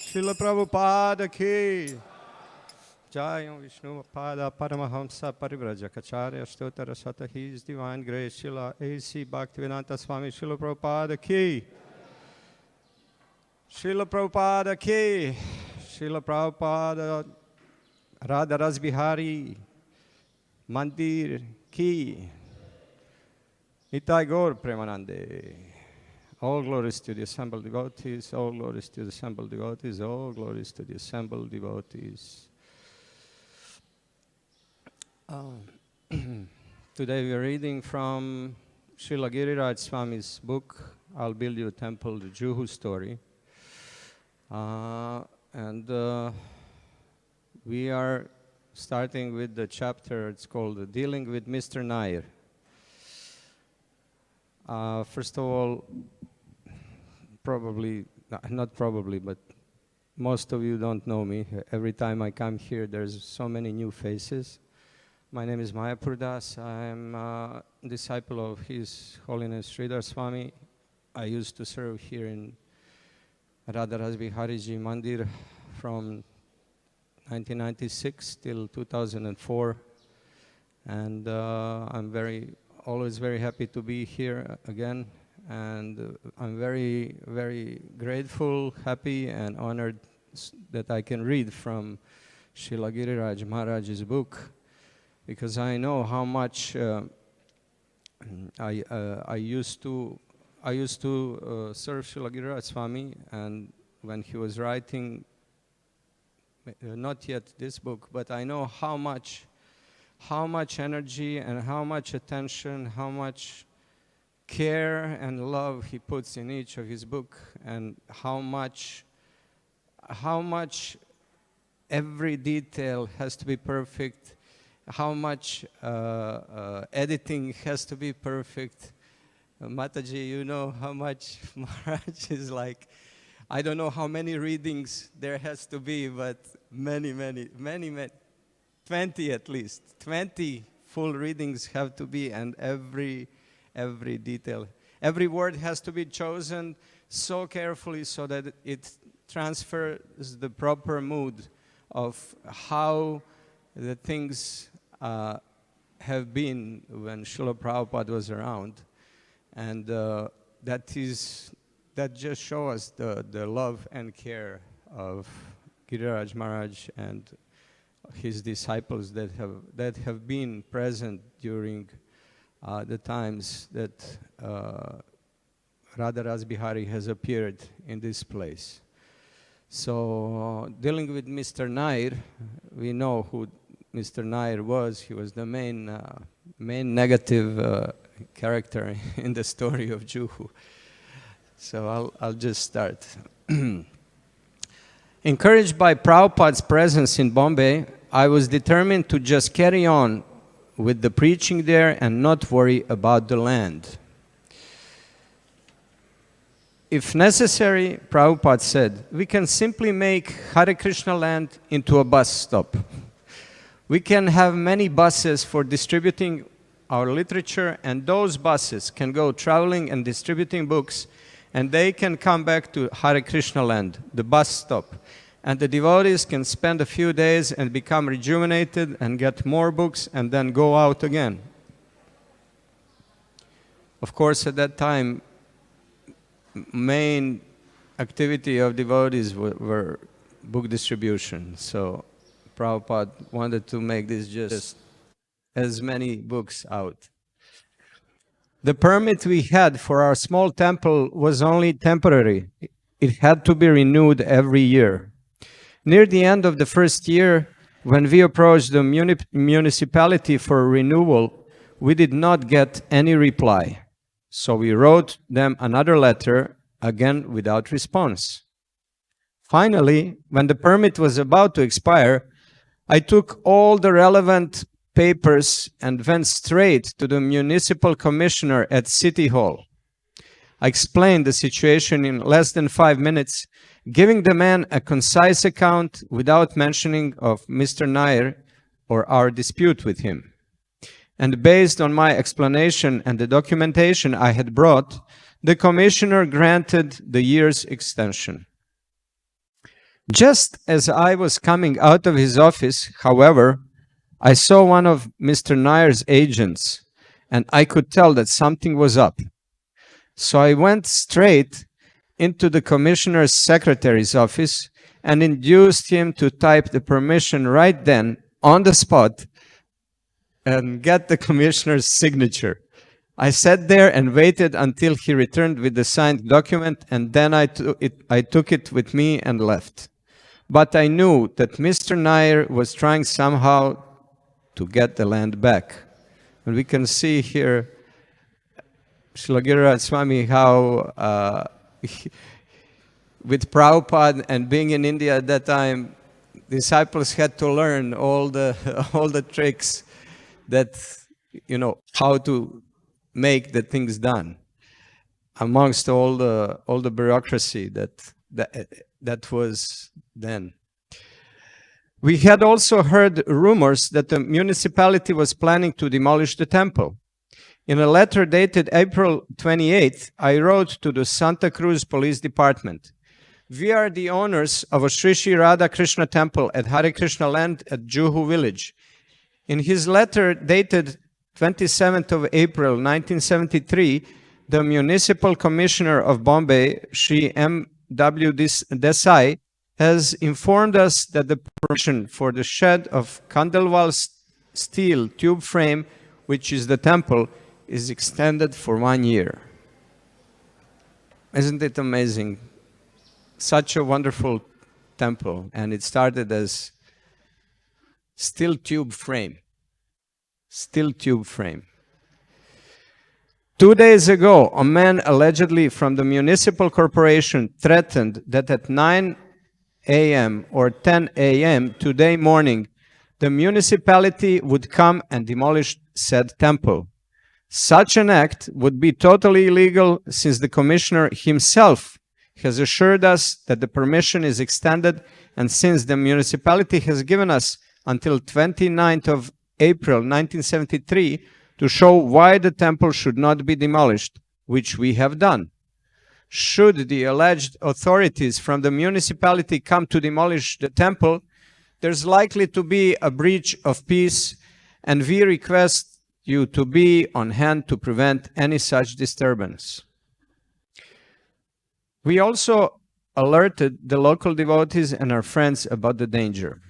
Srila Prabhupada ki. Jai Vishnu Pada Paramahamsa Parivrajacharya Stotara Sata His Divine Grace Srila A.C. Bhaktivedanta Swami Srila Prabhupada ki. Srila Prabhupada ki. Srila Prabhupada Radharasbihari Mandir ki. Nitai Gaur Premanande. All glories to the assembled devotees, all glories to the assembled devotees, all glories to the assembled devotees. Today we are reading from Srila Giriraj Swami's book, I'll Build You a Temple, the Juhu story. We are starting with the chapter, it's called Dealing with Mr. Nair. First of all, not probably, but most of you don't know me. Every time I come here, there's so many new faces. My name is Mayapur Das. I'm a disciple of His Holiness Sridhar Swami. I used to serve here in SriSriRadhaRasbihariTemple Mandir from 1996 till 2004. And I'm always very happy to be here again. And I'm very, very grateful, happy, and honored that I can read from Srila Giriraj Maharaj's book, because I know how much I used to serve Srila Giriraj Swami, and when he was writing, not yet this book, but I know how much energy and how much attention, how much care and love he puts in each of his book, and how much every detail has to be perfect, how much editing has to be perfect. Mataji, you know how much Maharaj is like. I don't know how many readings there has to be, but many, 20 at least. 20 full readings have to be, and every detail. Every word has to be chosen so carefully so that it transfers the proper mood of how the things have been when Srila Prabhupada was around. And that just shows the love and care of Giriraj Maharaj and his disciples that have been present during the times that Radharasbihari has appeared in this place. So, dealing with Mr. Nair, we know who Mr. Nair was. He was the main negative character in the story of Juhu. So I'll just start. Encouraged by Prabhupada's presence in Bombay, I was determined to just carry on with the preaching there and not worry about the land. If necessary, Prabhupada said, we can simply make Hare Krishna land into a bus stop. We can have many buses for distributing our literature, and those buses can go traveling and distributing books, and they can come back to Hare Krishna land, the bus stop. And the devotees can spend a few days and become rejuvenated and get more books and then go out again. Of course, at that time, main activity of devotees were book distribution. So Prabhupada wanted to make this just as many books out. The permit we had for our small temple was only temporary. It had to be renewed every year. Near the end of the first year, when we approached the municipality for renewal, we did not get any reply. So we wrote them another letter, again without response. Finally, when the permit was about to expire, I took all the relevant papers and went straight to the municipal commissioner at City Hall. I explained the situation in less than 5 minutes, giving the man a concise account without mentioning of Mr. Nair or our dispute with him. And based on my explanation and the documentation I had brought, the commissioner granted the year's extension. Just as I was coming out of his office, however, I saw one of Mr. Nair's agents, and I could tell that something was up. So I went straight into the commissioner's secretary's office and induced him to type the permission right then on the spot and get the commissioner's signature. I sat there and waited until he returned with the signed document, and then I took it with me and left. But I knew that Mr. Nair was trying somehow to get the land back. And we can see here, Srila Giriraj Swami, how with Prabhupada and being in India at that time, disciples had to learn all the tricks that, how to make the things done amongst all the bureaucracy that was then. We had also heard rumors that the municipality was planning to demolish the temple. In a letter dated April 28th, I wrote to the Santa Cruz Police Department. We are the owners of a SriSriRadhaRasbihariTemple temple at Hare Krishna land at Juhu village. In his letter dated 27th of April 1973, the Municipal Commissioner of Bombay, Shri M.W. Desai, has informed us that the permission for the shed of Khandelwal steel tube frame, which is the temple, is extended for 1 year. Isn't it amazing? Such a wonderful temple, and it started as steel tube frame. Steel tube frame. 2 days ago, a man allegedly from the municipal corporation threatened that at 9 a.m. or 10 a.m. today morning, the municipality would come and demolish said temple. Such an act would be totally illegal since the commissioner himself has assured us that the permission is extended, and since the municipality has given us until 29th of April 1973 to show why the temple should not be demolished, which we have done. Should the alleged authorities from the municipality come to demolish the temple, there's likely to be a breach of peace, and we request you to be on hand to prevent any such disturbance. We also alerted the local devotees and our friends about the danger.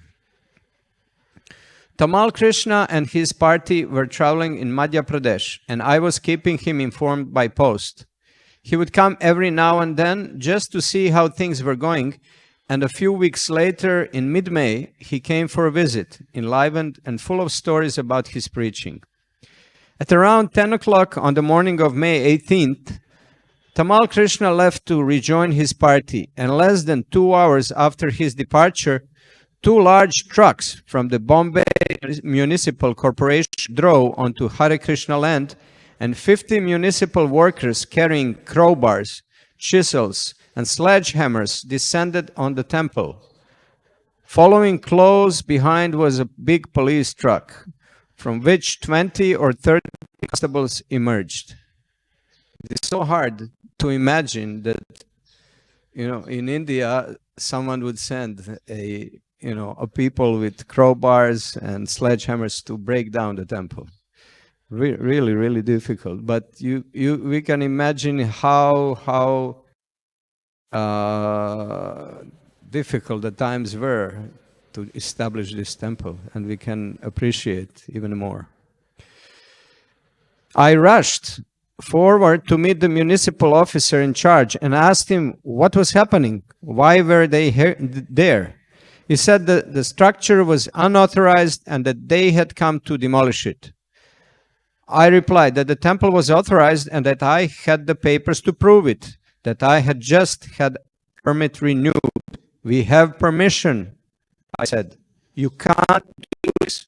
Tamal Krishna and his party were traveling in Madhya Pradesh, and I was keeping him informed by post. He would come every now and then just to see how things were going, and a few weeks later, in mid-May, he came for a visit, enlivened and full of stories about his preaching. At around 10 o'clock on the morning of May 18th, Tamal Krishna left to rejoin his party, and less than 2 hours after his departure, 2 large trucks from the Bombay Municipal Corporation drove onto Hare Krishna land, and 50 municipal workers carrying crowbars, chisels, and sledgehammers descended on the temple. Following close behind was a big police truck, from which 20 or 30 constables emerged. It's so hard to imagine that, in India, someone would send a people with crowbars and sledgehammers to break down the temple. Really, really difficult. But we can imagine how difficult the times were to establish this temple, and we can appreciate even more. I rushed forward to meet the municipal officer in charge and asked him what was happening. Why were they there? He said that the structure was unauthorized and that they had come to demolish it. I replied that the temple was authorized and that I had the papers to prove it, that I had just had permit renewed. We have permission, I said. You can't do this.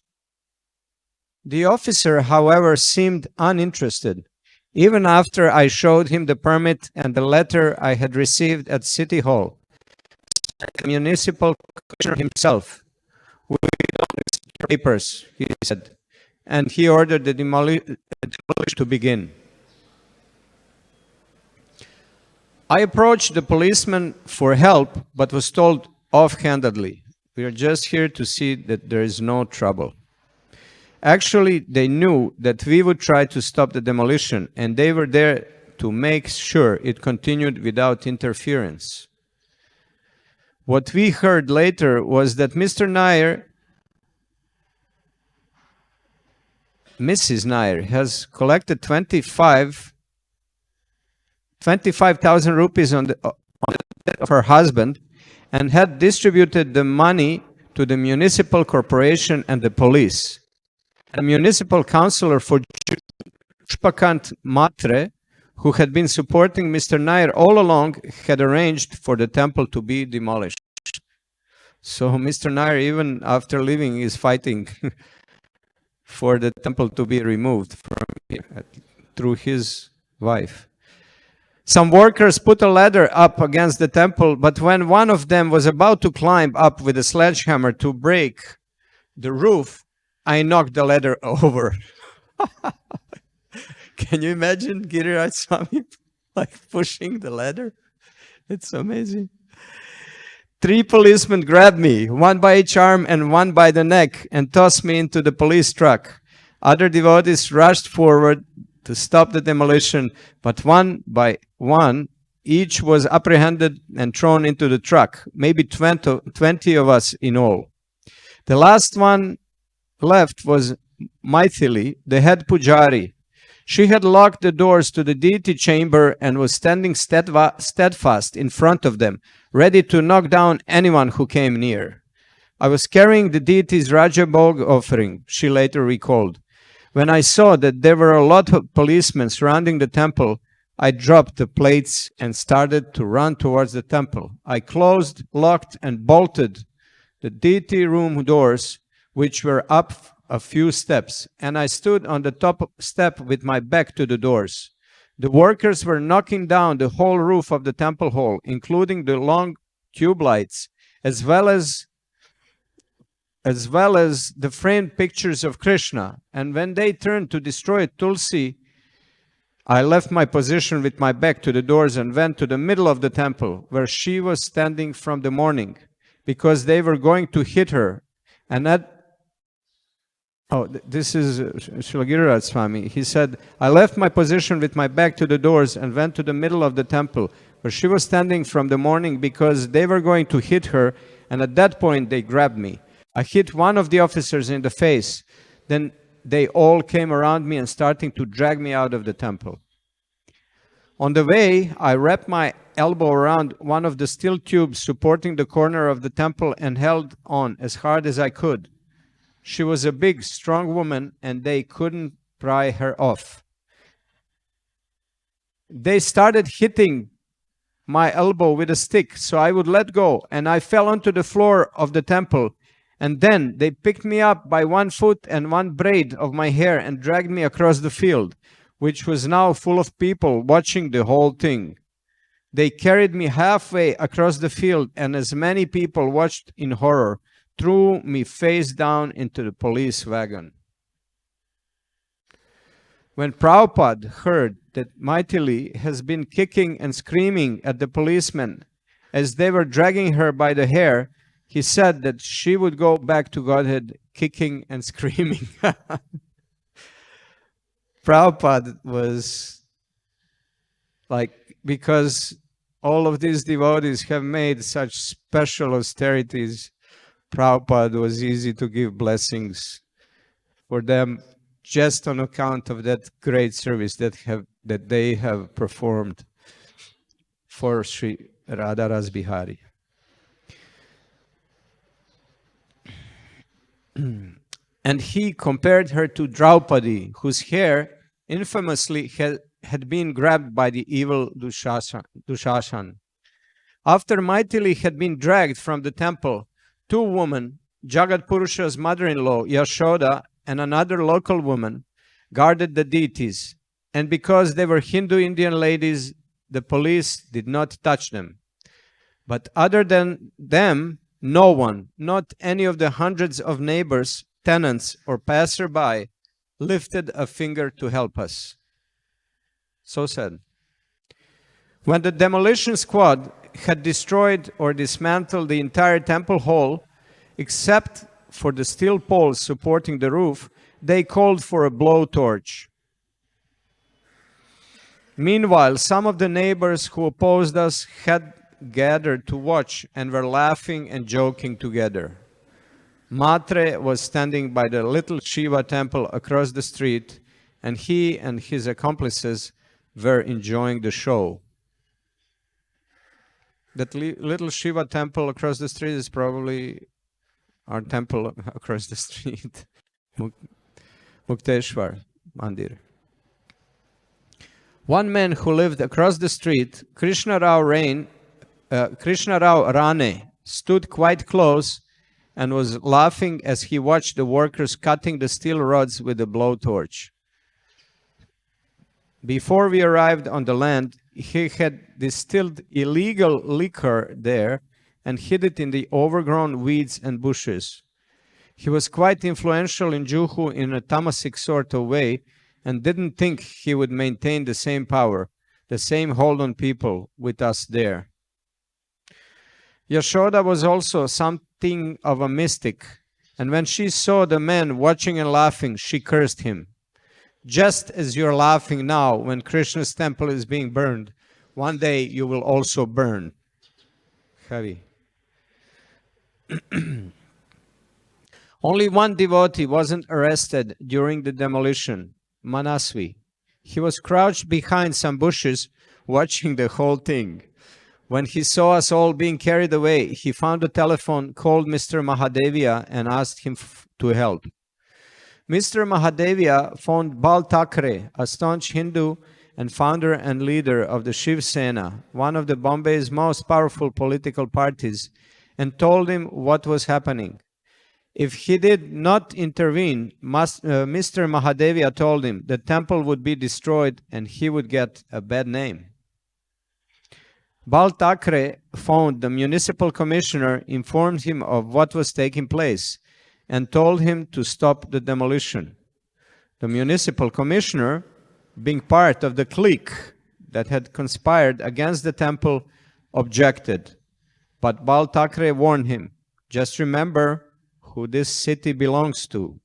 The officer, however, seemed uninterested. Even after I showed him the permit and the letter I had received at City Hall, the municipal commissioner himself, we don't accept papers, he said, and he ordered the demolition to begin. I approached the policeman for help, but was told offhandedly. We are just here to see that there is no trouble. Actually, they knew that we would try to stop the demolition, and they were there to make sure it continued without interference. What we heard later was that Mr. Nair, Mrs. Nair, has collected 25,000 rupees on the death of her husband and had distributed the money to the municipal corporation and the police. A municipal councillor for Pushpakant Matre, who had been supporting Mr. Nair all along, had arranged for the temple to be demolished. So Mr. Nair, even after leaving, is fighting for the temple to be removed through his wife. Some workers put a ladder up against the temple, but when one of them was about to climb up with a sledgehammer to break the roof, I knocked the ladder over. Can you imagine Giriraj Swami like pushing the ladder? It's amazing. 3 policemen grabbed me, one by each arm and one by the neck, and tossed me into the police truck. Other devotees rushed forward to stop the demolition, but one by one, each was apprehended and thrown into the truck, maybe 20 of us in all. The last one left was Maithili, the head pujari. She had locked the doors to the deity chamber and was standing steadfast in front of them, ready to knock down anyone who came near. I was carrying the deity's Rajabhog offering, she later recalled. When I saw that there were a lot of policemen surrounding the temple, I dropped the plates and started to run towards the temple. I closed, locked, and bolted the deity room doors, which were up a few steps, and I stood on the top step with my back to the doors. The workers were knocking down the whole roof of the temple hall, including the long tube lights, as well as the framed pictures of Krishna. And when they turned to destroy Tulsi, I left my position with my back to the doors and went to the middle of the temple, where she was standing from the morning, because they were going to hit her. And this is Srila Giriraj Swami. He said, I left my position with my back to the doors and went to the middle of the temple, where she was standing from the morning, because they were going to hit her, and at that point they grabbed me. I hit one of the officers in the face. Then they all came around me and starting to drag me out of the temple. On the way, I wrapped my elbow around one of the steel tubes supporting the corner of the temple and held on as hard as I could. She was a big, strong woman, and they couldn't pry her off. They started hitting my elbow with a stick, so I would let go, and I fell onto the floor of the temple. And then they picked me up by one foot and one braid of my hair and dragged me across the field, which was now full of people watching the whole thing. They carried me halfway across the field, and as many people watched in horror, threw me face down into the police wagon. When Prabhupada heard that Maithili has been kicking and screaming at the policemen as they were dragging her by the hair, he said that she would go back to Godhead kicking and screaming. Prabhupada was like, because all of these devotees have made such special austerities, Prabhupada was easy to give blessings for them just on account of that great service that they have performed for SriRadhaRasbihari. And he compared her to Draupadi, whose hair infamously had been grabbed by the evil Dushashan. After Maithili had been dragged from the temple, 2 women, Jagat Purusha's mother-in-law, Yashoda, and another local woman, guarded the deities. And because they were Hindu Indian ladies, the police did not touch them. But other than them, no one, not any of the hundreds of neighbors, tenants, or passerby, lifted a finger to help us. So sad. When the demolition squad had destroyed or dismantled the entire temple hall, except for the steel poles supporting the roof, they called for a blowtorch. Meanwhile, some of the neighbors who opposed us had gathered to watch and were laughing and joking together. Matre was standing by the little Shiva temple across the street, and he and his accomplices were enjoying the show. That little Shiva temple across the street is probably our temple across the street, Mukteshwar Mandir. One man who lived across the street, Krishna Rao Rane, stood quite close and was laughing as he watched the workers cutting the steel rods with a blowtorch. Before we arrived on the land, he had distilled illegal liquor there and hid it in the overgrown weeds and bushes. He was quite influential in Juhu in a tamasic sort of way and didn't think he would maintain the same power, the same hold on people with us there. Yashoda was also something of a mystic, and when she saw the man watching and laughing, she cursed him. Just as you're laughing now when Krishna's temple is being burned, one day you will also burn. Heavy. Only one devotee wasn't arrested during the demolition, Manasvi. He was crouched behind some bushes watching the whole thing. When he saw us all being carried away, he found a telephone, called Mr. Mahadevia and asked him to help. Mr. Mahadevia phoned Bal Thackeray, a staunch Hindu and founder and leader of the Shiv Sena, one of the Bombay's most powerful political parties, and told him what was happening. If he did not intervene, Mr. Mahadevia told him the temple would be destroyed and he would get a bad name. Bal Thackeray phoned the municipal commissioner, informed him of what was taking place, and told him to stop the demolition. The municipal commissioner, being part of the clique that had conspired against the temple, objected. But Bal Thackeray warned him, just remember who this city belongs to.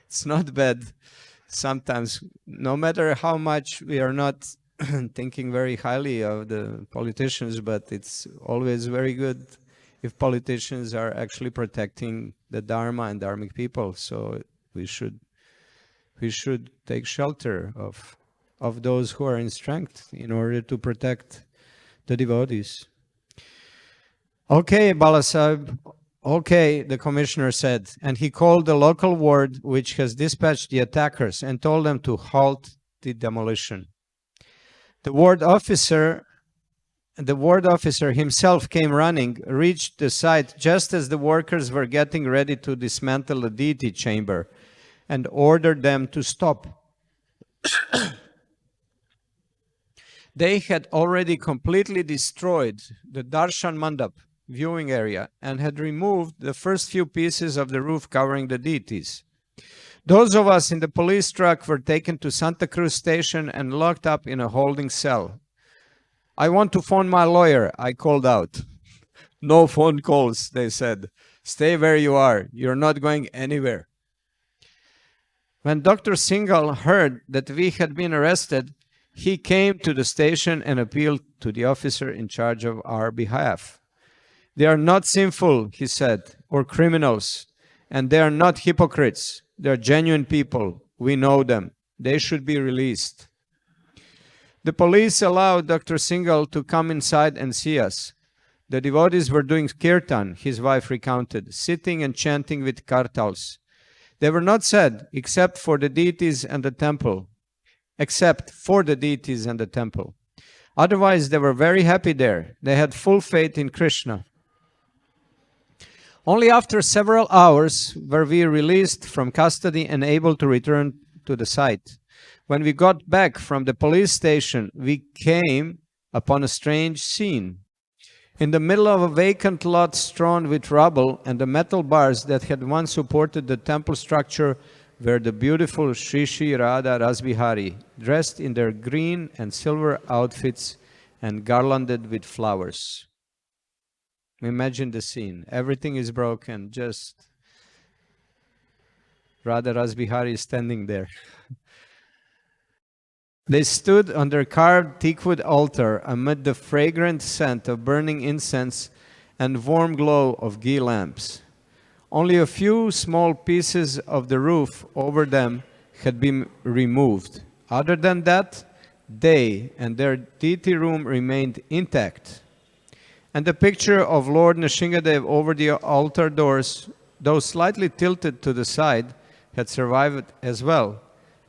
It's not bad. Sometimes, no matter how much we are not thinking very highly of the politicians, but it's always very good if politicians are actually protecting the Dharma and Dharmic people. So we should take shelter of those who are in strength in order to protect the devotees. Okay, Balasahib. Okay, the commissioner said, and he called the local ward which has dispatched the attackers and told them to halt the demolition. The ward officer himself came running, reached the site just as the workers were getting ready to dismantle the deity chamber, and ordered them to stop. They had already completely destroyed the Darshan Mandap viewing area and had removed the first few pieces of the roof covering the deities. Those of us in the police truck were taken to Santa Cruz station and locked up in a holding cell. I want to phone my lawyer, I called out. No phone calls, they said. Stay where you are. You're not going anywhere. When Dr. Singhal heard that we had been arrested, he came to the station and appealed to the officer in charge of our behalf. They are not sinful, he said, or criminals, and they are not hypocrites. They are genuine people. We know them. They should be released. The police allowed Dr. Singhal to come inside and see us. The devotees were doing kirtan, his wife recounted, sitting and chanting with kartals. They were not sad, except for the deities and the temple. Otherwise, they were very happy there. They had full faith in Krishna. Only after several hours were we released from custody and able to return to the site. When we got back from the police station, we came upon a strange scene. In the middle of a vacant lot strewn with rubble and the metal bars that had once supported the temple structure were the beautiful Sri Sri Radha Rasbihari, dressed in their green and silver outfits and garlanded with flowers. Imagine the scene. Everything is broken, just Radha Rasbihari is standing there. They stood on their carved teakwood altar amid the fragrant scent of burning incense and warm glow of ghee lamps. Only a few small pieces of the roof over them had been removed. Other than that, they and their deity room remained intact. And the picture of Lord Nrsingadev over the altar doors, though slightly tilted to the side, had survived as well,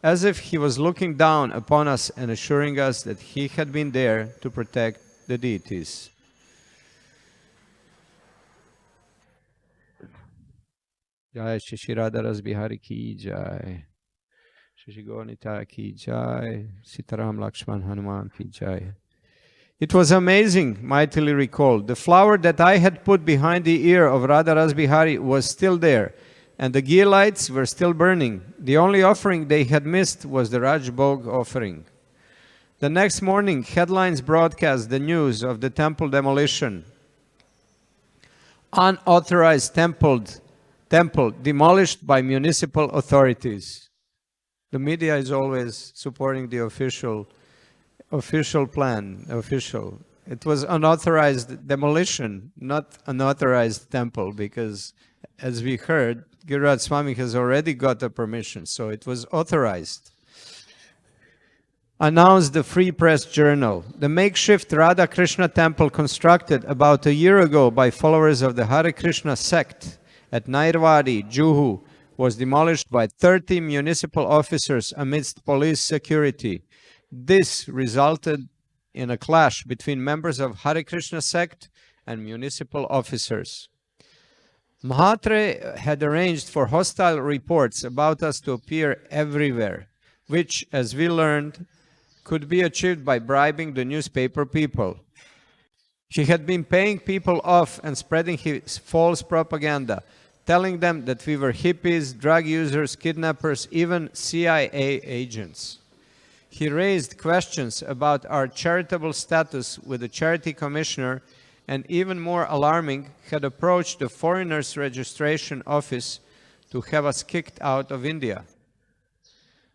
as if he was looking down upon us and assuring us that he had been there to protect the deities. Jai SriSriRadhaRasbihari ki jai. Shri Gaurnita ki jai. Sitaram Lakshman Hanuman ki jai. It was amazing, mightily recalled. The flower that I had put behind the ear of Radha Rasbihari was still there, and the ghee lights were still burning. The only offering they had missed was the Rajbhog offering. The next morning, headlines broadcast the news of the temple demolition. Unauthorized temple demolished by municipal authorities. The media is always supporting the official plan. It was unauthorized demolition, not unauthorized temple, because as we heard, Giriraj Swami has already got a permission, so it was authorized. Announced the Free Press Journal. The makeshift Radha Krishna temple constructed about a year ago by followers of the Hare Krishna sect at Nairwadi, Juhu, was demolished by 30 municipal officers amidst police security. This resulted in a clash between members of Hare Krishna sect and municipal officers. Mahatre had arranged for hostile reports about us to appear everywhere, which, as we learned, could be achieved by bribing the newspaper people. He had been paying people off and spreading his false propaganda, telling them that we were hippies, drug users, kidnappers, even CIA agents. He raised questions about our charitable status with the charity commissioner, and even more alarming, had approached the Foreigners Registration Office to have us kicked out of India.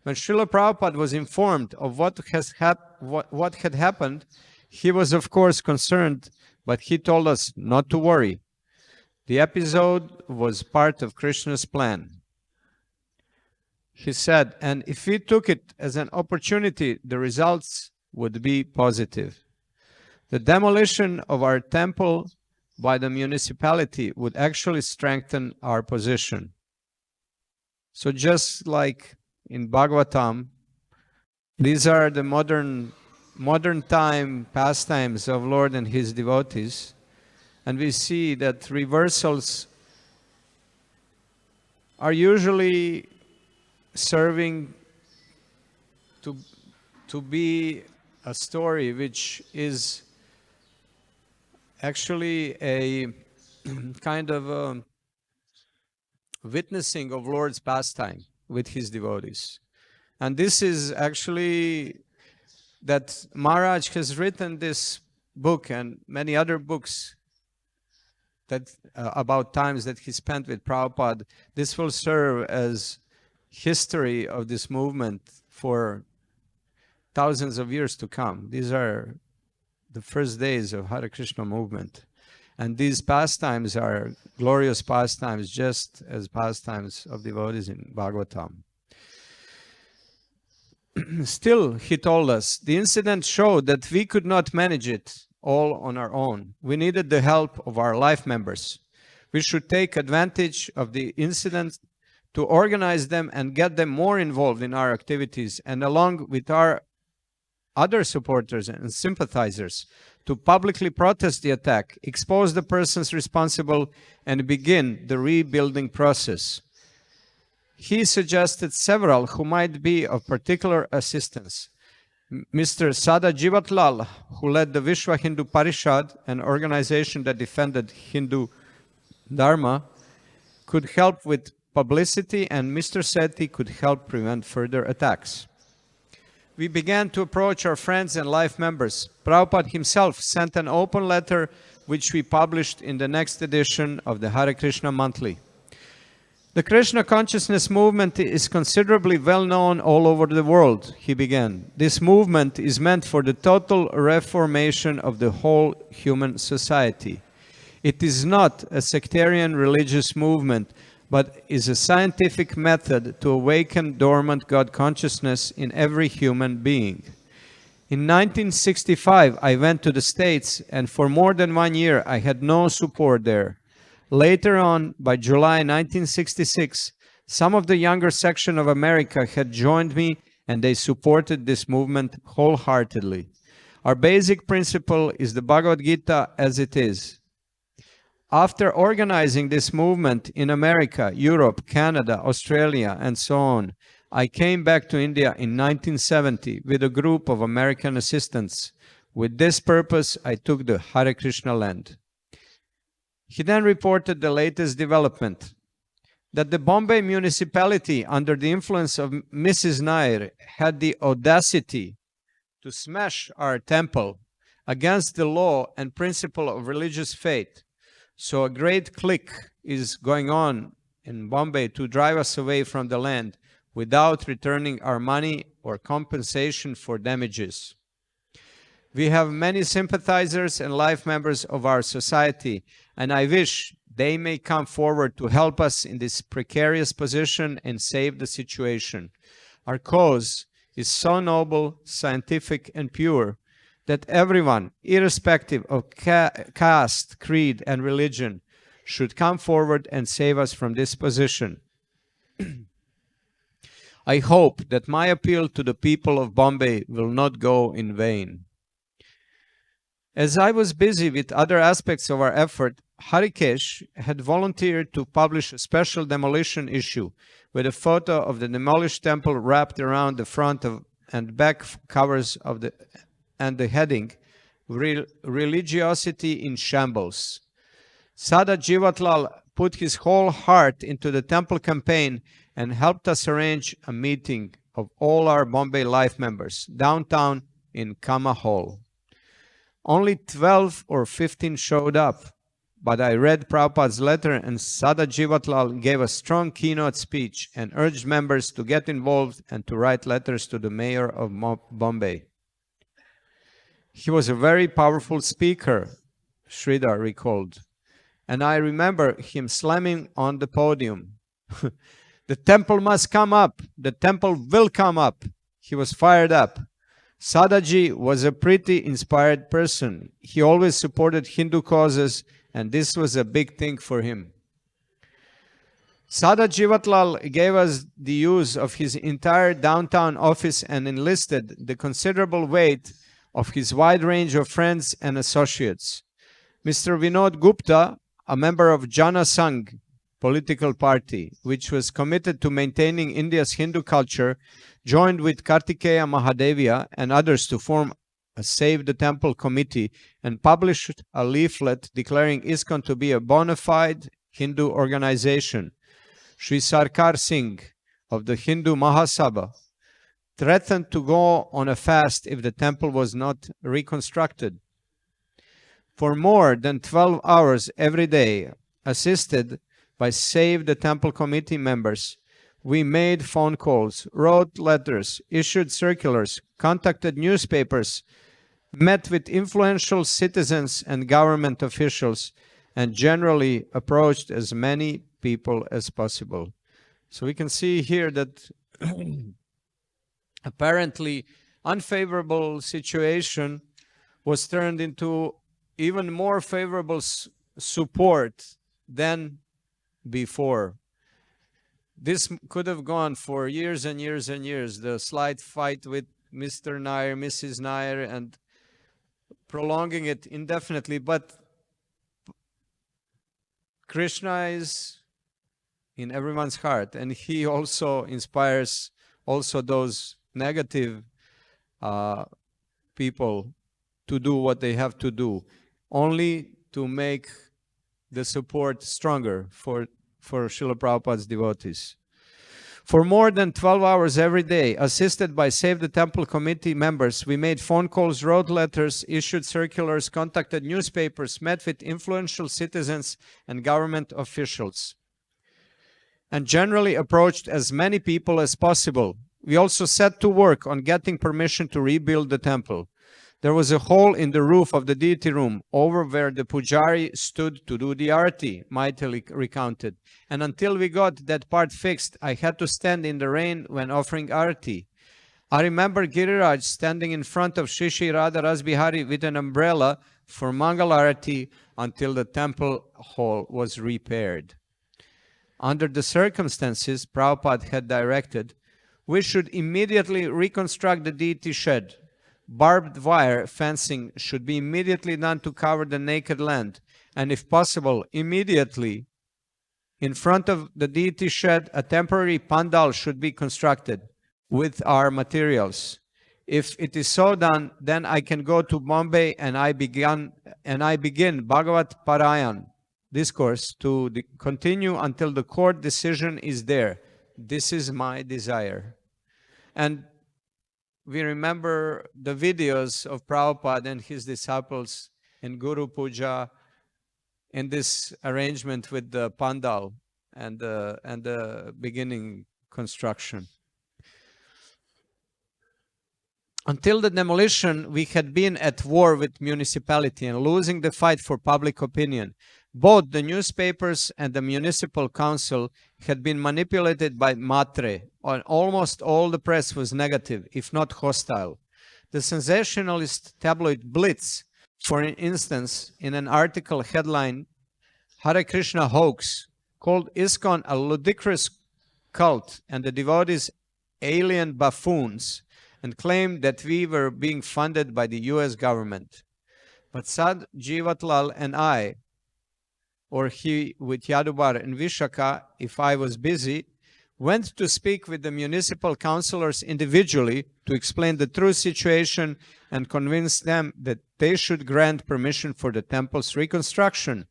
When Srila Prabhupada was informed of what had happened, he was of course concerned, but he told us not to worry. The episode was part of Krishna's plan. He said, and if we took it as an opportunity, the results would be positive. The demolition of our temple by the municipality would actually strengthen our position. So just like in Bhagavatam, these are the modern time pastimes of Lord and his devotees. And we see that reversals are usually serving to be a story which is actually a kind of a witnessing of Lord's pastime with his devotees. And this is actually that Maharaj has written this book and many other books that about times that he spent with Prabhupada. This will serve as history of this movement for thousands of years to come. These are the first days of Hare Krishna movement. And these pastimes are glorious pastimes, just as pastimes of devotees in Bhagavatam. Still, he told us, the incident showed that we could not manage it all on our own. We needed the help of our life members. We should take advantage of the incident to organize them and get them more involved in our activities, and along with our other supporters and sympathizers, to publicly protest the attack, expose the persons responsible, and begin the rebuilding process. He suggested several who might be of particular assistance. Mr. Sada Jivatlal, who led the Vishwa Hindu Parishad, an organization that defended Hindu Dharma, could help with publicity, and Mr. Sethi could help prevent further attacks. We began to approach our friends and life members. Prabhupada himself sent an open letter which we published in the next edition of the Hare Krishna Monthly. The Krishna consciousness movement is considerably well known all over the world, he began. This movement is meant for the total reformation of the whole human society. It is not a sectarian religious movement, but is a scientific method to awaken dormant God consciousness in every human being. In 1965, I went to the States, and for more than 1 year, I had no support there. Later on, by July 1966, some of the younger section of America had joined me, and they supported this movement wholeheartedly. Our basic principle is the Bhagavad Gita as it is. After organizing this movement in America, Europe, Canada, Australia, and so on, I came back to India in 1970 with a group of American assistants. With this purpose, I took the Hare Krishna land. He then reported the latest development, that the Bombay municipality, under the influence of Mrs. Nair, had the audacity to smash our temple against the law and principle of religious faith. So a great clique is going on in Bombay to drive us away from the land without returning our money or compensation for damages. We have many sympathizers and life members of our society, and I wish they may come forward to help us in this precarious position and save the situation. Our cause is so noble, scientific, and pure that everyone, irrespective of caste, creed, and religion, should come forward and save us from this position. I hope that my appeal to the people of Bombay will not go in vain. As I was busy with other aspects of our effort, Harikesh had volunteered to publish a special demolition issue with a photo of the demolished temple wrapped around the front and back covers of and the heading, Religiosity in Shambles. Sada Jivatlal put his whole heart into the temple campaign and helped us arrange a meeting of all our Bombay life members downtown in Kama Hall. Only 12 or 15 showed up, but I read Prabhupada's letter, and Sada Jivatlal gave a strong keynote speech and urged members to get involved and to write letters to the mayor of Bombay. He was a very powerful speaker, Sridhar recalled, and I remember him slamming on the podium. The temple must come up. The temple will come up. He was fired up. Sadaji was a pretty inspired person. He always supported Hindu causes, and this was a big thing for him. Sada Jivatlal gave us the use of his entire downtown office and enlisted the considerable weight of his wide range of friends and associates. Mr. Vinod Gupta, a member of Jana Sangh political party, which was committed to maintaining India's Hindu culture, joined with Kartikeya Mahadevia and others to form a Save the Temple committee and published a leaflet declaring ISKCON to be a bona fide Hindu organization. Sri Sarkar Singh of the Hindu Mahasabha threatened to go on a fast if the temple was not reconstructed. For more than 12 hours every day, assisted by Save the Temple committee members, we made phone calls, wrote letters, issued circulars, contacted newspapers, met with influential citizens and government officials, and generally approached as many people as possible. So we can see here that apparently unfavorable situation was turned into even more favorable support than before. This could have gone for years and years and years, the slight fight with Mr. Nair, Mrs. Nair, and prolonging it indefinitely. But Krishna is in everyone's heart, and he also inspires also those negative people to do what they have to do, only to make the support stronger for for Srila Prabhupada's devotees. For more than 12 hours every day, assisted by Save the Temple committee members, we made phone calls, wrote letters, issued circulars, contacted newspapers, met with influential citizens and government officials, and generally approached as many people as possible. We also set to work on getting permission to rebuild the temple. There was a hole in the roof of the deity room over where the pujari stood to do the arati, mightily recounted. And until we got that part fixed, I had to stand in the rain when offering arati. I remember Giriraj standing in front of SriSriRadhaRasbihari with an umbrella for Mangal Arati until the temple hall was repaired. Under the circumstances Prabhupada had directed, we should immediately reconstruct the deity shed. Barbed wire fencing should be immediately done to cover the naked land, and if possible, immediately in front of the deity shed, a temporary pandal should be constructed with our materials. If it is so done, then I can go to Bombay and I begin Bhagavat Parayan discourse to continue until the court decision is there. This is my desire. And we remember the videos of Prabhupada and his disciples in Guru Puja in this arrangement with the pandal and the beginning construction. Until the demolition, we had been at war with municipality and losing the fight for public opinion. Both the newspapers and the municipal council had been manipulated by Matre, and almost all the press was negative, if not hostile. The sensationalist tabloid Blitz, for instance, in an article headline, Hare Krishna hoax, called ISKCON a ludicrous cult and the devotees alien buffoons, and claimed that we were being funded by the US government. But Sad Jivatlal and I, or he with Yadubar and Vishaka, if I was busy, went to speak with the municipal councillors individually to explain the true situation and convince them that they should grant permission for the temple's reconstruction.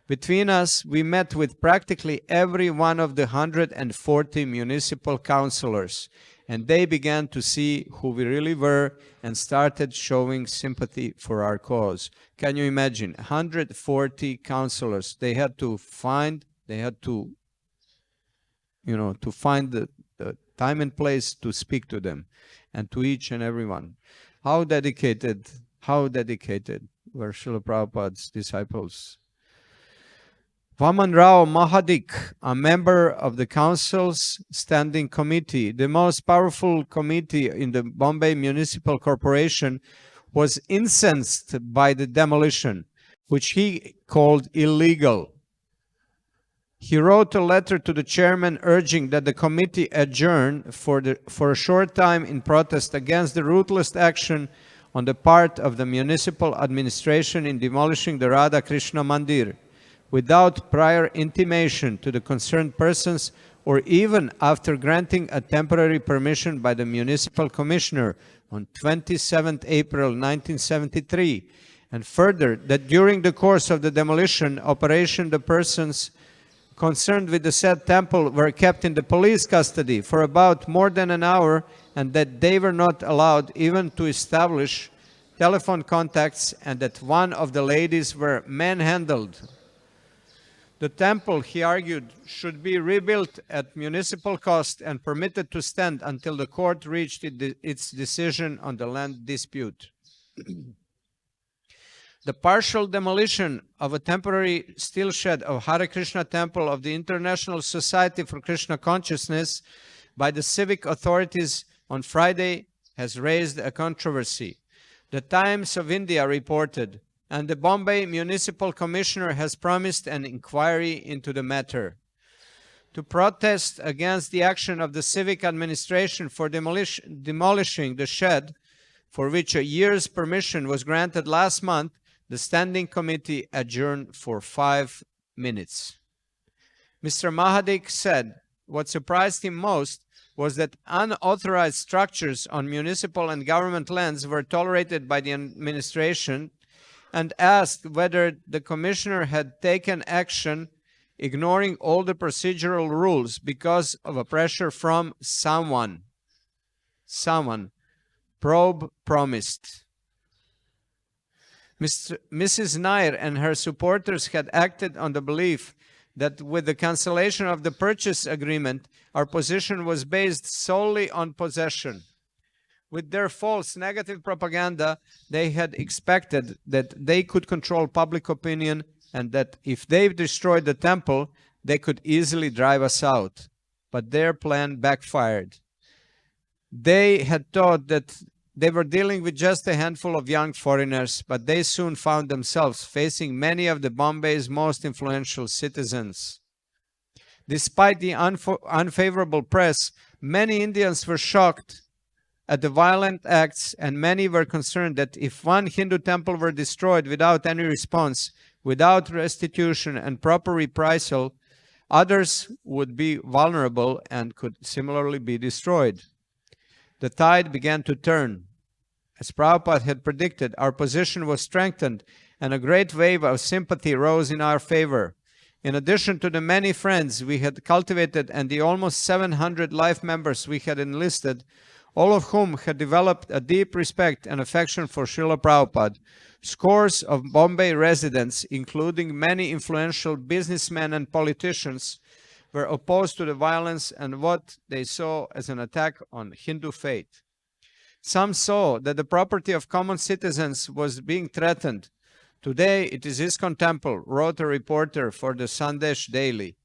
Between us, we met with practically every one of the 140 municipal councillors, and they began to see who we really were and started showing sympathy for our cause. Can you imagine? 140 councillors. They had to find the time and place to speak to them and to each and everyone. How dedicated were Srila Prabhupada's disciples. Vaman Rao Mahadik, a member of the council's standing committee, the most powerful committee in the Bombay Municipal Corporation, was incensed by the demolition, which he called illegal. He wrote a letter to the chairman urging that the committee adjourn for a short time in protest against the ruthless action on the part of the municipal administration in demolishing the Radha Krishna Mandir, without prior intimation to the concerned persons or even after granting a temporary permission by the municipal commissioner on 27 April 1973, and further that during the course of the demolition operation the persons concerned with the said temple were kept in the police custody for about more than an hour, and that they were not allowed even to establish telephone contacts, and that one of the ladies were manhandled. The temple, he argued, should be rebuilt at municipal cost and permitted to stand until the court reached its decision on the land dispute. The partial demolition of a temporary steel shed of Hare Krishna Temple of the International Society for Krishna Consciousness by the civic authorities on Friday has raised a controversy. The Times of India reported, and the Bombay Municipal Commissioner has promised an inquiry into the matter. To protest against the action of the civic administration for demolishing the shed, for which a year's permission was granted last month, the standing committee adjourned for 5 minutes. Mr. Mahadik said what surprised him most was that unauthorized structures on municipal and government lands were tolerated by the administration, and asked whether the commissioner had taken action ignoring all the procedural rules because of a pressure from someone. Probe promised. Mrs. Nair and her supporters had acted on the belief that with the cancellation of the purchase agreement, our position was based solely on possession. With their false negative propaganda, they had expected that they could control public opinion and that if they destroyed the temple, they could easily drive us out. But their plan backfired. They had thought that they were dealing with just a handful of young foreigners, but they soon found themselves facing many of the Bombay's most influential citizens. Despite the unfavorable press, many Indians were shocked at the violent acts, and many were concerned that if one Hindu temple were destroyed without any response, without restitution and proper reprisal, others would be vulnerable and could similarly be destroyed. The tide began to turn. As Prabhupada had predicted, our position was strengthened and a great wave of sympathy rose in our favor. In addition to the many friends we had cultivated and the almost 700 life members we had enlisted, all of whom had developed a deep respect and affection for Srila Prabhupada, scores of Bombay residents, including many influential businessmen and politicians, were opposed to the violence and what they saw as an attack on Hindu faith. Some saw that the property of common citizens was being threatened. Today it is ISKCON Temple, wrote a reporter for the Sandesh Daily.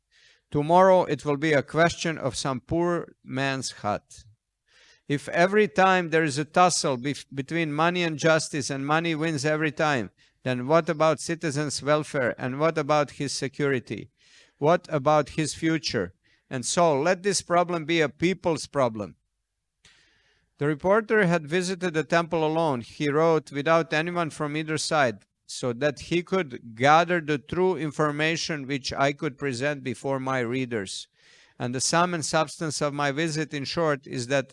Tomorrow it will be a question of some poor man's hut. If every time there is a tussle between money and justice and money wins every time, then what about citizens' welfare and what about his security? What about his future? And so let this problem be a people's problem. The reporter had visited the temple alone, he wrote, without anyone from either side, so that he could gather the true information which I could present before my readers. And the sum and substance of my visit, in short, is that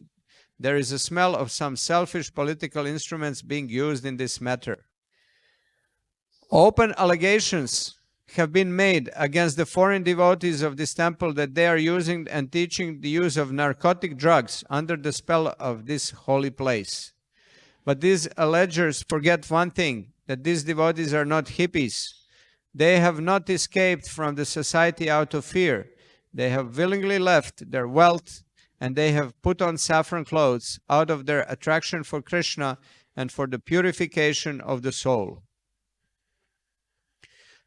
there is a smell of some selfish political instruments being used in this matter. Open allegations have been made against the foreign devotees of this temple that they are using and teaching the use of narcotic drugs under the spell of this holy place. But these allegers forget one thing, that these devotees are not hippies. They have not escaped from the society out of fear. They have willingly left their wealth and they have put on saffron clothes out of their attraction for Krishna and for the purification of the soul.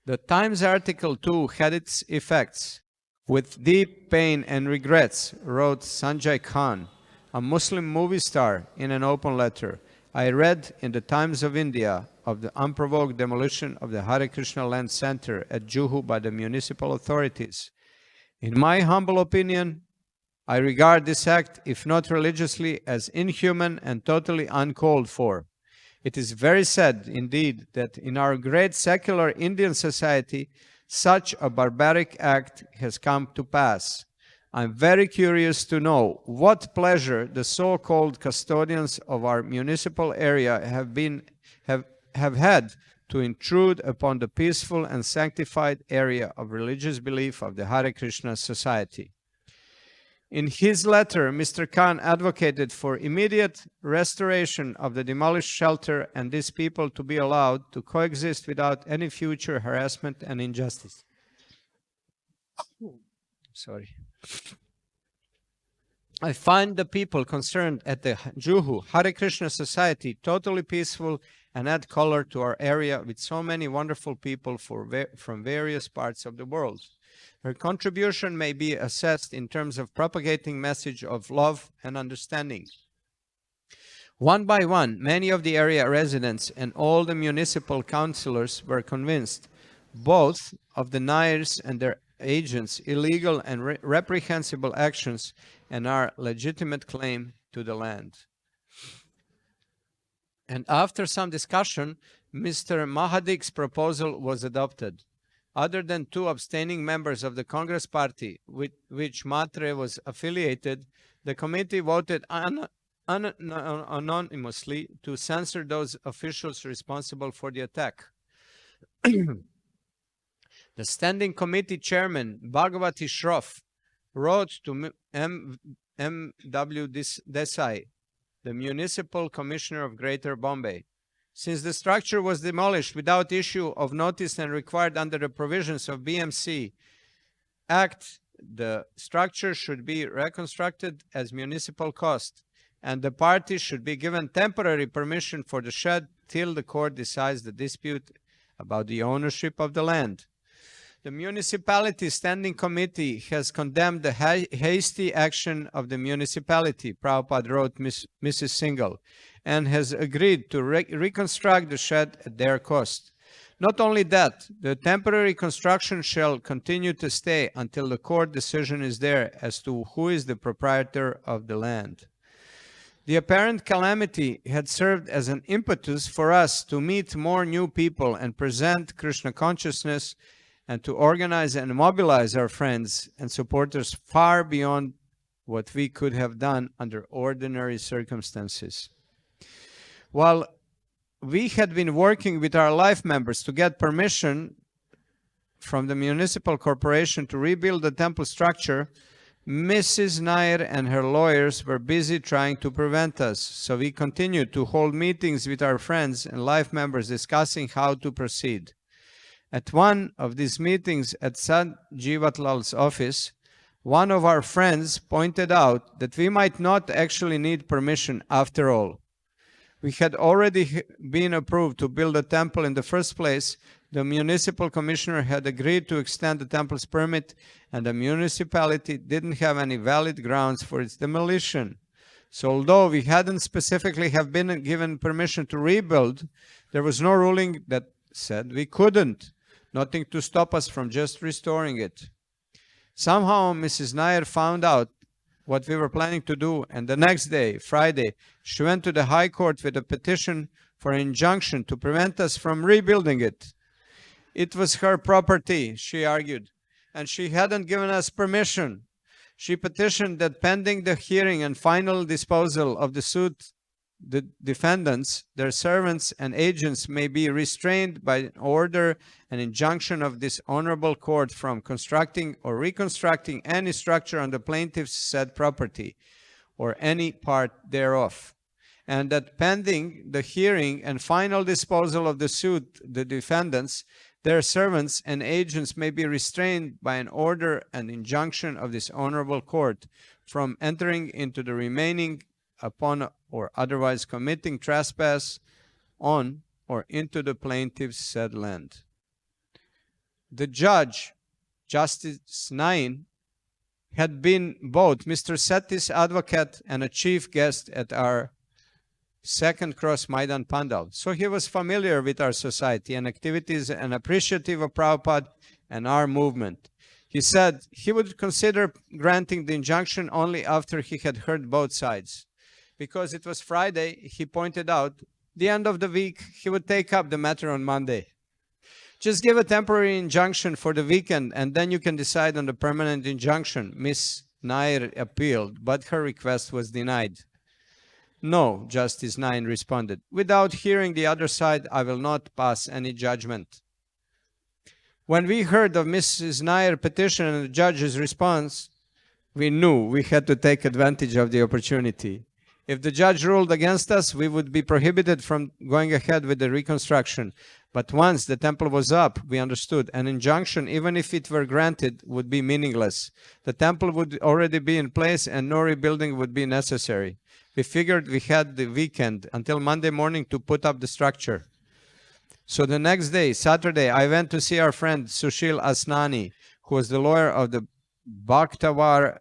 The Times article too had its effects. With deep pain and regrets, wrote Sanjay Khan, a Muslim movie star, in an open letter, I read in the Times of India of the unprovoked demolition of the Hare Krishna Land Center at Juhu by the municipal authorities. In my humble opinion, I regard this act, if not religiously, as inhuman and totally uncalled for. It is very sad, indeed, that in our great secular Indian society, such a barbaric act has come to pass. I'm very curious to know what pleasure the so-called custodians of our municipal area have had to intrude upon the peaceful and sanctified area of religious belief of the Hare Krishna society. In his letter, Mr. Khan advocated for immediate restoration of the demolished shelter and these people to be allowed to coexist without any future harassment and injustice. Sorry. I find the people concerned at the Juhu Hare Krishna Society totally peaceful and add color to our area with so many wonderful people from various parts of the world. Her contribution may be assessed in terms of propagating message of love and understanding. One by one, many of the area residents and all the municipal councillors were convinced, both of the Nairs and their agents' illegal and reprehensible actions and our legitimate claim to the land. And after some discussion, Mr. Mahadik's proposal was adopted. Other than two abstaining members of the Congress party with which Matre was affiliated, the committee voted anonymously to censor those officials responsible for the attack. The Standing Committee Chairman, Bhagavat Shroff, wrote to M.W. Desai, the Municipal Commissioner of Greater Bombay. Since the structure was demolished without issue of notice and required under the provisions of BMC Act, the structure should be reconstructed as municipal cost, and the parties should be given temporary permission for the shed till the court decides the dispute about the ownership of the land. The Municipality Standing Committee has condemned the hasty action of the municipality, Prabhupada wrote Mrs. Singhal, and has agreed to reconstruct the shed at their cost. Not only that, the temporary construction shall continue to stay until the court decision is there as to who is the proprietor of the land. The apparent calamity had served as an impetus for us to meet more new people and present Krishna consciousness, and to organize and mobilize our friends and supporters far beyond what we could have done under ordinary circumstances. While we had been working with our life members to get permission from the municipal corporation to rebuild the temple structure, Mrs. Nair and her lawyers were busy trying to prevent us, so we continued to hold meetings with our friends and life members discussing how to proceed. At one of these meetings at Sant Jivatlal's office, one of our friends pointed out that we might not actually need permission after all. We had already been approved to build a temple in the first place. The municipal commissioner had agreed to extend the temple's permit, and the municipality didn't have any valid grounds for its demolition. So although we hadn't specifically have been given permission to rebuild, there was no ruling that said we couldn't. Nothing to stop us from just restoring it. Somehow Mrs. Nair found out what we were planning to do, and the next day, Friday, she went to the High Court with a petition for an injunction to prevent us from rebuilding it. It was her property, she argued, and she hadn't given us permission. She petitioned that pending the hearing and final disposal of the suit, the defendants, their servants and agents may be restrained by an order and injunction of this honorable court from constructing or reconstructing any structure on the plaintiff's said property or any part thereof, and that pending the hearing and final disposal of the suit, the defendants, their servants and agents may be restrained by an order and injunction of this honorable court from entering into the remaining upon or otherwise committing trespass on or into the plaintiff's said land. The judge, Justice Nain, had been both Mr. Sethi's advocate and a chief guest at our second Cross Maidan Pandal. So he was familiar with our society and activities and appreciative of Prabhupada and our movement. He said he would consider granting the injunction only after he had heard both sides. Because it was Friday, he pointed out, the end of the week, he would take up the matter on Monday. Just give a temporary injunction for the weekend and then you can decide on the permanent injunction. Miss Nair appealed, but her request was denied. No, Justice Nain responded. Without hearing the other side, I will not pass any judgment. When we heard of Mrs. Nair's petition and the judge's response, we knew we had to take advantage of the opportunity. If the judge ruled against us, we would be prohibited from going ahead with the reconstruction. But once the temple was up, we understood an injunction, even if it were granted, would be meaningless. The temple would already be in place and no rebuilding would be necessary. We figured we had the weekend until Monday morning to put up the structure. So the next day, Saturday, I went to see our friend Sushil Asnani, who was the lawyer of the Bhaktawar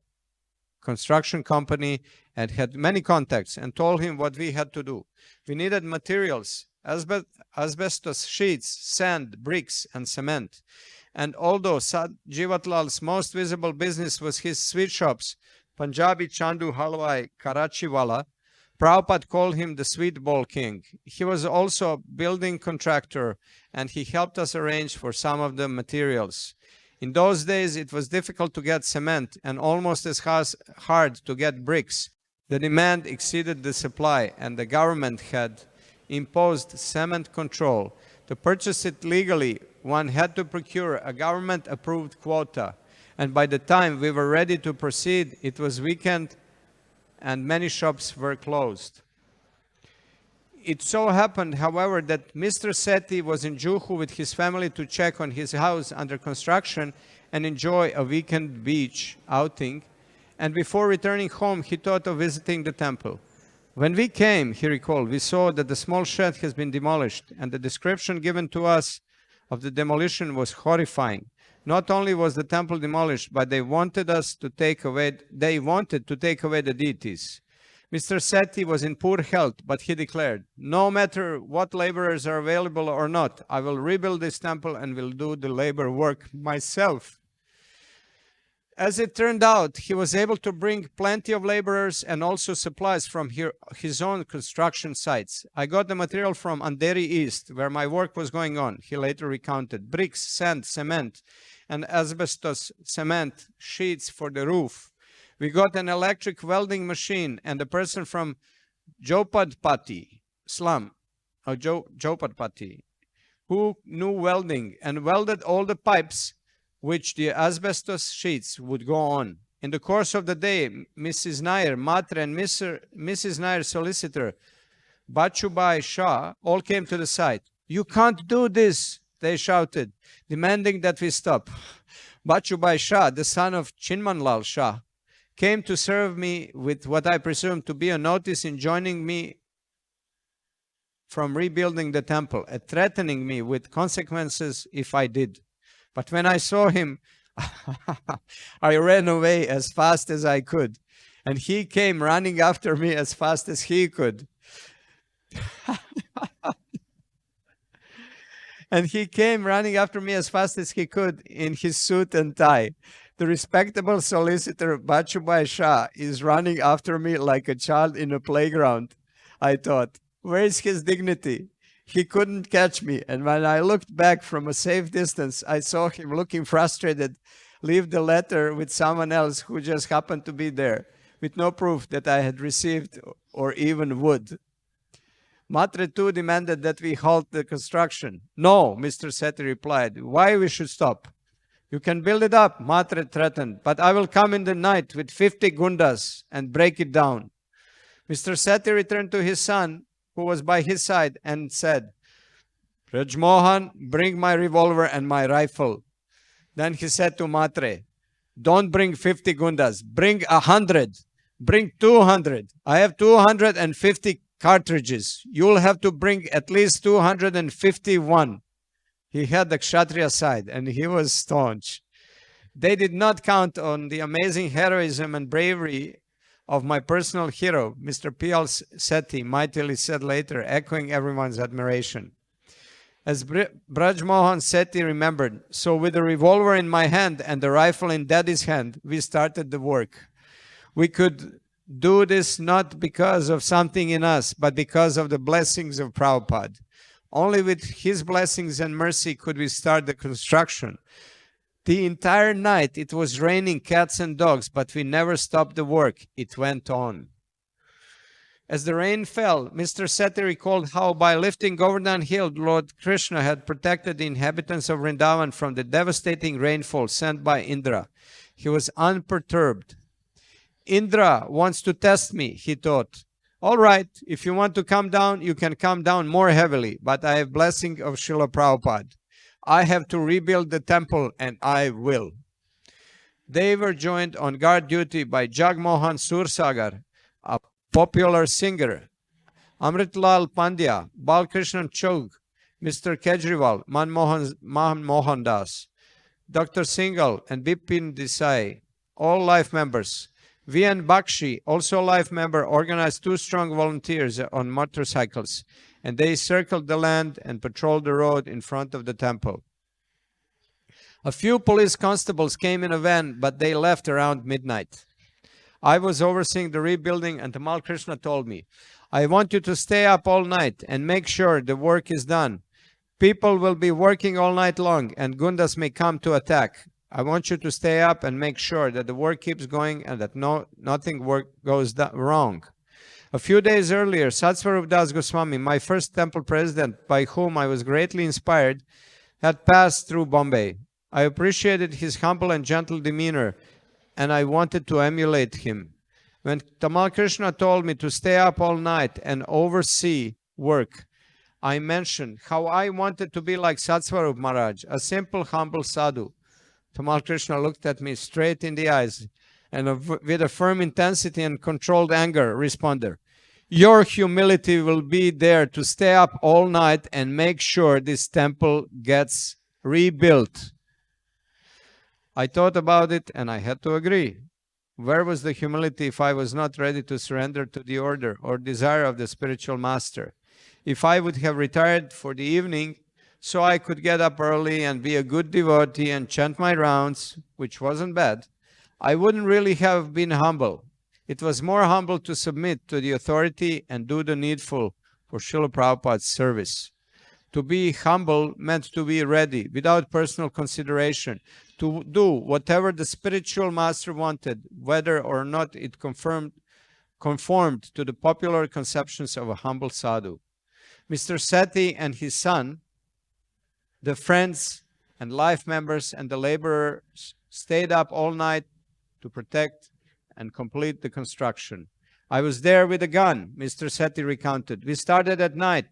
construction company and had many contacts, and told him what we had to do. We needed materials, asbestos sheets, sand, bricks, and cement. And although Sant Jivatlal's most visible business was his sweet shops, Punjabi Chandu Halwai Karachiwala, Prabhupada called him the Sweet Bowl King. He was also a building contractor, and he helped us arrange for some of the materials. In those days, it was difficult to get cement and almost as hard to get bricks. The demand exceeded the supply, and the government had imposed cement control. To purchase it legally one had to procure a government-approved quota. And by the time we were ready to proceed, it was weekend and many shops were closed. It so happened, however, that Mr. Sethi was in Juhu with his family to check on his house under construction and enjoy a weekend beach outing. And before returning home, he thought of visiting the temple. When we came, he recalled, we saw that the small shed has been demolished, and the description given to us of the demolition was horrifying. Not only was the temple demolished, but they wanted to take away the deities. Mr. Sethi was in poor health, but he declared, no matter what laborers are available or not, I will rebuild this temple and will do the labor work myself. As it turned out, he was able to bring plenty of laborers and also supplies from his own construction sites. I got the material from Andheri East, where my work was going on, he later recounted. Bricks, sand, cement, and asbestos cement sheets for the roof. We got an electric welding machine and a person from Jopadpati slum, or Jopadpati, who knew welding and welded all the pipes which the asbestos sheets would go on. In the course of the day, Mrs. Nair, Matre, and Mrs. Nair's solicitor, Bachubai Shah, all came to the site. You can't do this, they shouted, demanding that we stop. Bachubai Shah, the son of Chinmanlal Shah, came to serve me with what I presume to be a notice enjoining me from rebuilding the temple, and threatening me with consequences if I did. But when I saw him, I ran away as fast as I could, and he came running after me as fast as he could. And he came running after me as fast as he could in his suit and tie. The respectable solicitor Bachubai Shah is running after me like a child in a playground, I thought. Where is his dignity? He couldn't catch me, and when I looked back from a safe distance, I saw him looking frustrated, leave the letter with someone else who just happened to be there, with no proof that I had received or even would. Matre too demanded that we halt the construction. No, Mr. Sethi replied. Why we should stop? You can build it up, Matre threatened, but I will come in the night with 50 gundas and break it down. Mr. Sethi returned to his son, who was by his side, and said, Rajmohan, bring my revolver and my rifle. Then he said to Matre, don't bring 50 gundas, bring 100, bring 200. I have 250 cartridges. You'll have to bring at least 251. He had the Kshatriya side, and he was staunch. They did not count on the amazing heroism and bravery of my personal hero, Mr. P.L. Sethi, mightily said later, echoing everyone's admiration. As Braj Mohan Sethi remembered, so with the revolver in my hand and the rifle in Daddy's hand, we started the work. We could do this not because of something in us, but because of the blessings of Prabhupada. Only with his blessings and mercy could we start the construction. The entire night it was raining cats and dogs, but we never stopped the work. It went on. As the rain fell, Mr. Sethi recalled how by lifting Govardhan Hill, Lord Krishna had protected the inhabitants of Vrindavan from the devastating rainfall sent by Indra. He was unperturbed. Indra wants to test me, he thought. All right, if you want to come down, you can come down more heavily, but I have blessing of Srila Prabhupada. I have to rebuild the temple, and I will. They were joined on guard duty by Jagmohan Sursagar, a popular singer, Amritlal Pandya, Balkrishnan Chowg, Mr. Kejriwal, Manmohan Mohan Das, Dr. Singhal, and Bipin Desai, all life members. V.N. Bakshi, also a life member, organized 2 strong volunteers on motorcycles, and they circled the land and patrolled the road in front of the temple. A few police constables came in a van, but they left around midnight. I was overseeing the rebuilding, and Tamal Krishna told me, I want you to stay up all night and make sure the work is done. People will be working all night long, and Gundas may come to attack. I want you to stay up and make sure that the work keeps going and that nothing goes wrong. A few days earlier, Satsvarup Das Goswami, my first temple president, by whom I was greatly inspired, had passed through Bombay. I appreciated his humble and gentle demeanor, and I wanted to emulate him. When Tamal Krishna told me to stay up all night and oversee work, I mentioned how I wanted to be like Satsvarup Maharaj, a simple, humble sadhu. Tamal Krishna looked at me straight in the eyes and with a firm intensity and controlled anger responded, "Your humility will be there to stay up all night and make sure this temple gets rebuilt." I thought about it and I had to agree. Where was the humility if I was not ready to surrender to the order or desire of the spiritual master? If I would have retired for the evening so I could get up early and be a good devotee and chant my rounds, which wasn't bad, I wouldn't really have been humble. It was more humble to submit to the authority and do the needful for Srila Prabhupada's service. To be humble meant to be ready, without personal consideration, to do whatever the spiritual master wanted, whether or not it conformed to the popular conceptions of a humble sadhu. Mr. Sethi and his son, the friends and life members and the laborers stayed up all night to protect and complete the construction. I was there with a gun, Mr. Sethi recounted. We started at night.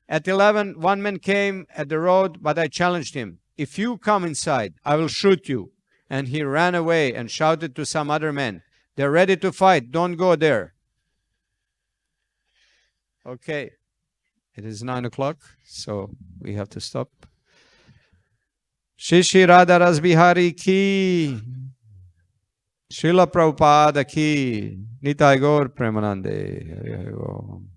At 11, one man came at the road, but I challenged him. "If you come inside, I will shoot you." And he ran away and shouted to some other men, "They're ready to fight. Don't go there." Okay. It is 9 o'clock, so we have to stop. SriSriRadhaRasbihari ki, Srila Prabhupada ki, Nitai Gaur Premanande.